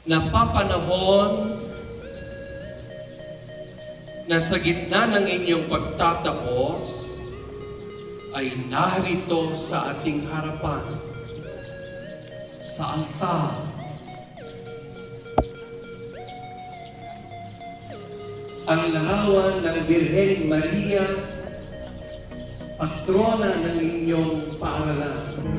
napapanahon na sa gitna ng inyong pagtatapos ay narito sa ating harapan, sa altar, ang larawan ng Birhen Maria, patrona ng inyong paaralan.